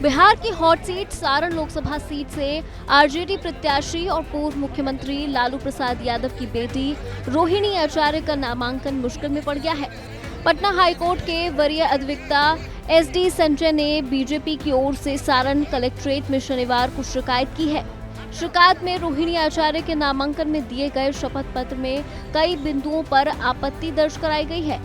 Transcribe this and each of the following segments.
बिहार की hot seat Saran Lok Sabha seat से RJD प्रत्याशी और पूर्व मुख्यमंत्री लालू प्रसाद यादव की बेटी रोहिणी आचार्य का नामांकन मुश्किल में पड़ गया है। पटना हाईकोर्ट के वरीय अधिवक्ता एसडी संजय ने बीजेपी की ओर से सारण कलेक्ट्रेट में शनिवार को शिकायत की है। शिकायत में रोहिणी आचार्य के नामांकन में दिए गए शपथ पत्र में कई बिंदुओं पर आपत्ति दर्ज कराई गई है।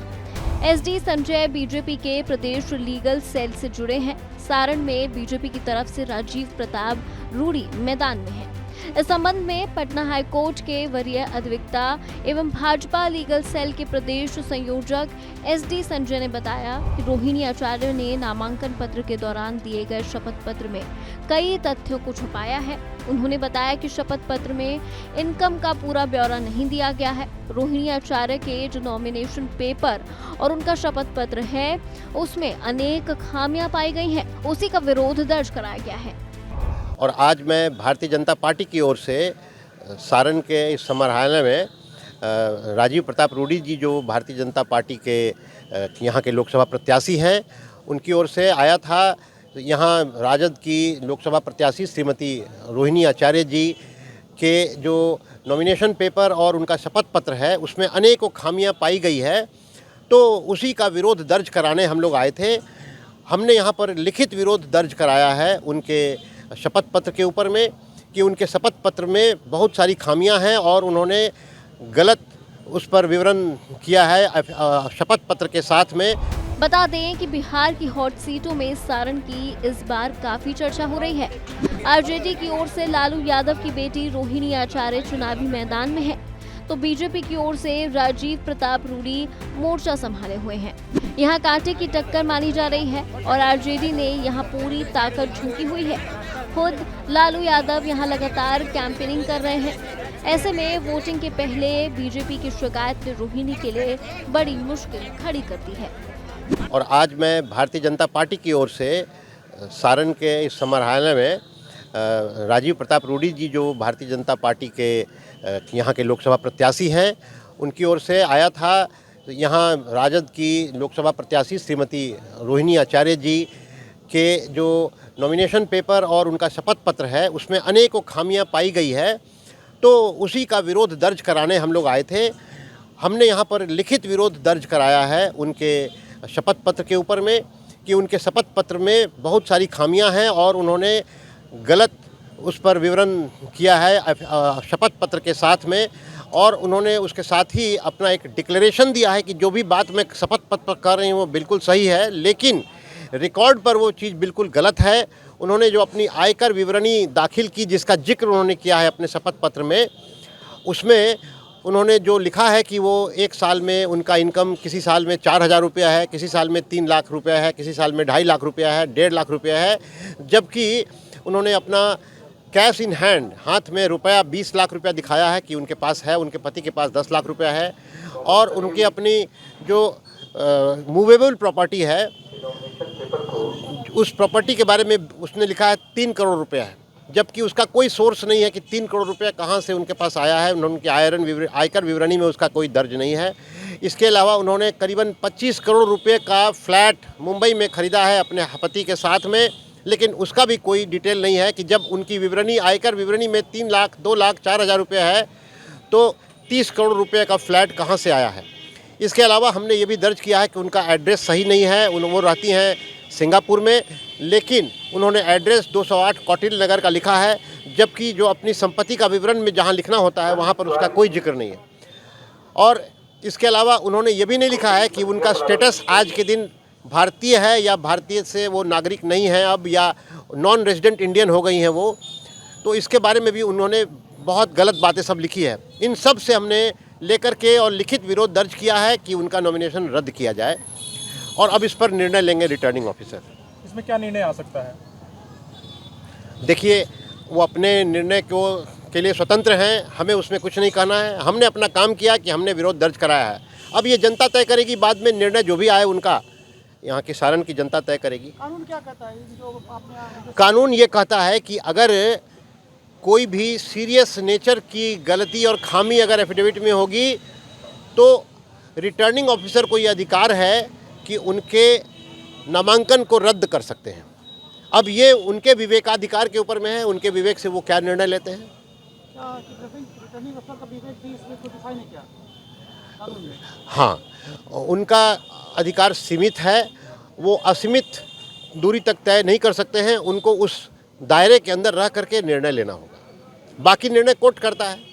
एसडी संजय बीजेपी के प्रदेश लीगल सेल से जुड़े हैं। सारण में बीजेपी की तरफ से राजीव प्रताप रूडी मैदान में है। इस संबंध में पटना हाईकोर्ट के वरीय अधिवक्ता एवं भाजपा लीगल सेल के प्रदेश संयोजक एसडी संजय ने बताया कि रोहिणी आचार्य ने नामांकन पत्र के दौरान दिए गए शपथ पत्र में कई तथ्यों को छुपाया है। उन्होंने बताया कि शपथ पत्र में इनकम का पूरा ब्यौरा नहीं दिया गया है। रोहिणी आचार्य के जो नॉमिनेशन पेपर और उनका शपथ पत्र है उसमें अनेक खामियां पाई गई हैं। उसी का विरोध दर्ज कराया गया है। और आज मैं भारतीय जनता पार्टी की ओर से सारण के इस समाहरणालय में राजीव प्रताप रूडी जी जो भारतीय जनता पार्टी के यहाँ के लोकसभा प्रत्याशी हैं उनकी ओर से आया था। यहाँ राजद की लोकसभा प्रत्याशी श्रीमती रोहिणी आचार्य जी के जो नॉमिनेशन पेपर और उनका शपथ पत्र है उसमें अनेकों खामियां पाई गई है, तो उसी का विरोध दर्ज कराने हम लोग आए थे। हमने यहाँ पर लिखित विरोध दर्ज कराया है उनके शपथ पत्र के ऊपर में कि उनके शपथ पत्र में बहुत सारी खामियां हैं और उन्होंने गलत उस पर विवरण किया है शपथ पत्र के साथ में। बता दें कि बिहार की हॉट सीटों में सारण की इस बार काफी चर्चा हो रही है। आरजेडी की ओर से लालू यादव की बेटी रोहिणी आचार्य चुनावी मैदान में है, तो बीजेपी की ओर से राजीव प्रताप रूडी मोर्चा संभाले हुए हैं। यहाँ कांटे की टक्कर मानी जा रही है और आरजेडी ने यहाँ पूरी ताकत झोंकी हुई है। खुद लालू यादव यहाँ लगातार कैंपेनिंग कर रहे हैं। ऐसे में वोटिंग के पहले बीजेपी की शिकायत ने रोहिणी के लिए बड़ी मुश्किल खड़ी कर दी है। और आज मैं भारतीय जनता पार्टी की ओर से सारण के इस समाहरणालय में राजीव प्रताप रूडी जी जो भारतीय जनता पार्टी के यहाँ के लोकसभा प्रत्याशी हैं उनकी ओर से आया था। यहाँ राजद की लोकसभा प्रत्याशी श्रीमती रोहिणी आचार्य जी के जो नॉमिनेशन पेपर और उनका शपथ पत्र है उसमें अनेकों खामियां पाई गई है, तो उसी का विरोध दर्ज कराने हम लोग आए थे। हमने यहाँ पर लिखित विरोध दर्ज कराया है उनके शपथ पत्र के ऊपर में कि उनके शपथ पत्र में बहुत सारी खामियां हैं और उन्होंने गलत उस पर विवरण किया है शपथ पत्र के साथ में। और उन्होंने उसके साथ ही अपना एक डिक्लेरेशन दिया है कि जो भी बात मैं शपथ पत्र पर कर रही हूँ वो बिल्कुल सही है, लेकिन रिकॉर्ड पर वो चीज़ बिल्कुल गलत है। उन्होंने जो अपनी आयकर विवरणी दाखिल की जिसका जिक्र उन्होंने किया है अपने शपथ पत्र में, उसमें उन्होंने जो लिखा है कि वो एक साल में उनका इनकम किसी साल में 4,000 रुपया है, किसी साल में 3 लाख रुपया है, किसी साल में 2.5 लाख रुपया है, 1.5 लाख रुपया है, जबकि उन्होंने अपना कैश इन हैंड हाथ में रुपया 20 लाख रुपया दिखाया है कि उनके पास है, उनके पति के पास 10 लाख रुपया है। और उनकी अपनी जो मूवेबल प्रॉपर्टी है उस प्रॉपर्टी के बारे में उसने लिखा है 3 करोड़ रुपया है, जबकि उसका कोई सोर्स नहीं है कि 3 करोड़ रुपया कहाँ से उनके पास आया है। उनकी आयकर विवरणी में उसका कोई दर्ज नहीं है। इसके अलावा उन्होंने करीबन 25 करोड़ रुपये का फ्लैट मुंबई में ख़रीदा है अपने पति के साथ में, लेकिन उसका भी कोई डिटेल नहीं है कि जब उनकी विवरणी आयकर विवरणी में 3 लाख 2 लाख 4,000 रुपये है तो 30 करोड़ रुपये का फ्लैट कहाँ से आया है। इसके अलावा हमने ये भी दर्ज किया है कि उनका एड्रेस सही नहीं है। वो रहती हैं सिंगापुर में, लेकिन उन्होंने एड्रेस 208 कौटिल्य नगर का लिखा है, जबकि जो अपनी संपत्ति का विवरण में जहाँ लिखना होता है वहाँ पर उसका कोई जिक्र नहीं है। और इसके अलावा उन्होंने ये भी नहीं लिखा है कि उनका स्टेटस आज के दिन भारतीय है या भारतीय से वो नागरिक नहीं है अब, या नॉन रेजिडेंट इंडियन हो गई हैं वो। तो इसके बारे में भी उन्होंने बहुत गलत बातें सब लिखी है। इन सब से हमने लेकर के और लिखित विरोध दर्ज किया है कि उनका नॉमिनेशन रद्द किया जाए और अब इस पर निर्णय लेंगे रिटर्निंग ऑफिसर। इसमें क्या निर्णय आ सकता है? देखिए, वो अपने निर्णय के लिए स्वतंत्र हैं, हमें उसमें कुछ नहीं कहना है। हमने अपना काम किया कि हमने विरोध दर्ज कराया है। अब ये जनता तय करेगी, बाद में निर्णय जो भी आए उनका यहाँ की सारण की जनता तय करेगी। कानून क्या कहता है? जो आपने कानून ये कहता है कि अगर कोई भी सीरियस नेचर की गलती और खामी अगर एफिडेविट में होगी तो रिटर्निंग ऑफिसर को ये अधिकार है कि उनके नामांकन को रद्द कर सकते हैं। अब ये उनके विवेकाधिकार के ऊपर में है, उनके विवेक से वो क्या निर्णय लेते हैं। क्या रिटर्निंग अफसर का विवेक भी इसमें कोई डिफाइन नहीं किया कानून में? हाँ, उनका अधिकार सीमित है, वो असीमित दूरी तक तय नहीं कर सकते हैं, उनको उस दायरे के अंदर रह करके निर्णय लेना होगा, बाकी निर्णय कोर्ट करता है।